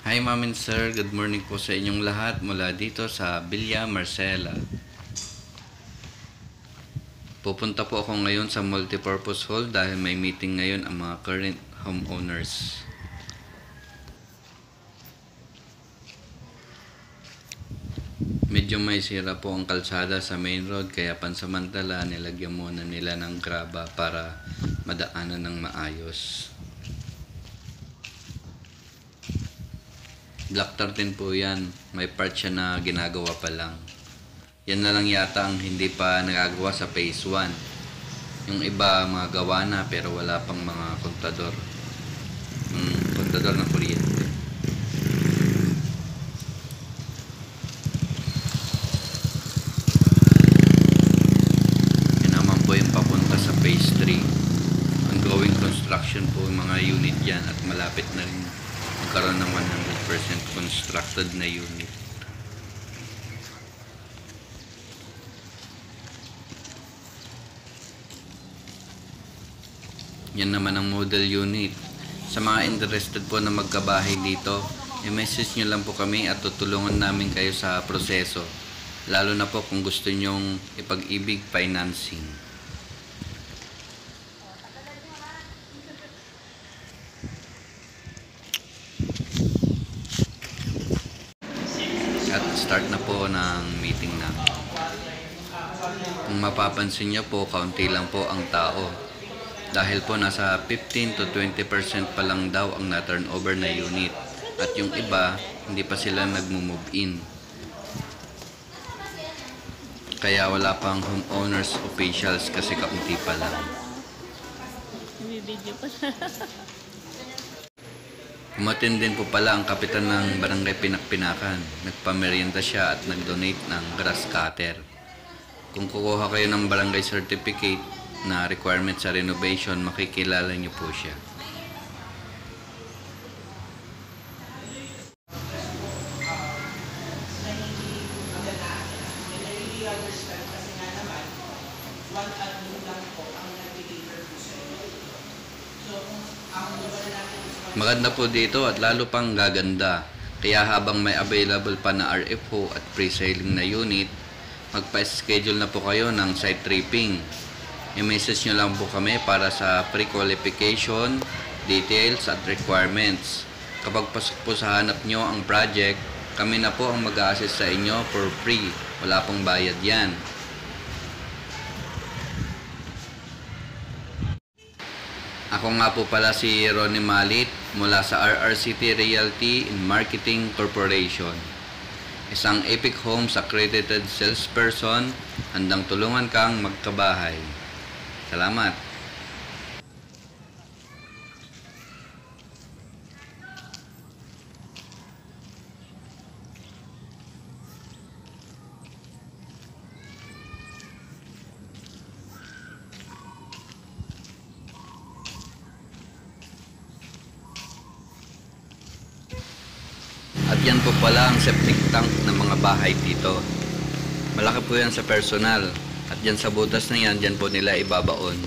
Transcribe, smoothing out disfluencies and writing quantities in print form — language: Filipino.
Hi ma'am and sir, good morning po sa inyong lahat mula dito sa Villa Marcela. Pupunta po ako ngayon sa multipurpose hall dahil may meeting ngayon ang mga current homeowners. Medyo may sira po ang kalsada sa main road kaya pansamantala nilagyan muna nila ng graba para madaanan ng maayos. Block 13 po yan, may part siya na ginagawa pa lang. Yan na lang yata ang hindi pa nagagawa sa phase 1. Yung iba mga gawa na pero wala pang mga kontador. Kontador ng kuryente. Yan naman po yung papunta sa phase 3. Ongoing construction po yung mga unit yan at malapit na rin magkaroon ng 100% constructed na unit. Yan naman ang model unit. Sa mga interested po na magkabahay dito, i-message nyo lang po kami at tutulungan namin kayo sa proseso. Lalo na po kung gusto nyong ipag-ibig financing. At start na po ng meeting namin. Kung mapapansin nyo po, kaunti lang po ang tao. Dahil po nasa 15 to 20% pa lang daw ang na-turnover na unit. At yung iba, hindi pa sila nag-move in. Kaya wala pang homeowners officials kasi kaunti pa lang. Video pa. Umatin din po pala ang kapitan ng barangay Pinakpinakan. Nagpamerienda siya at nag-donate ng grass cutter. Kung kukuha kayo ng barangay certificate na requirement sa renovation, makikilala niyo po siya. Maganda po dito at lalo pang gaganda. Kaya habang may available pa na RFO at pre-selling na unit, magpa-schedule na po kayo ng site tripping. I-message nyo lang po kami para sa pre-qualification, details at requirements. Kapag pasok po sa hanap nyo ang project, kami na po ang mag-a-assist sa inyo for free. Wala pong bayad yan. Ako nga po pala si Ronnie Malit mula sa RRCT Realty and Marketing Corporation. Isang Epic Homes accredited salesperson, handang tulungan kang magkabahay. Salamat! At yan po pala ang septic tank ng mga bahay dito. Malaki po yan sa personal. At yan sa butas na yan, dyan po nila ibabaon.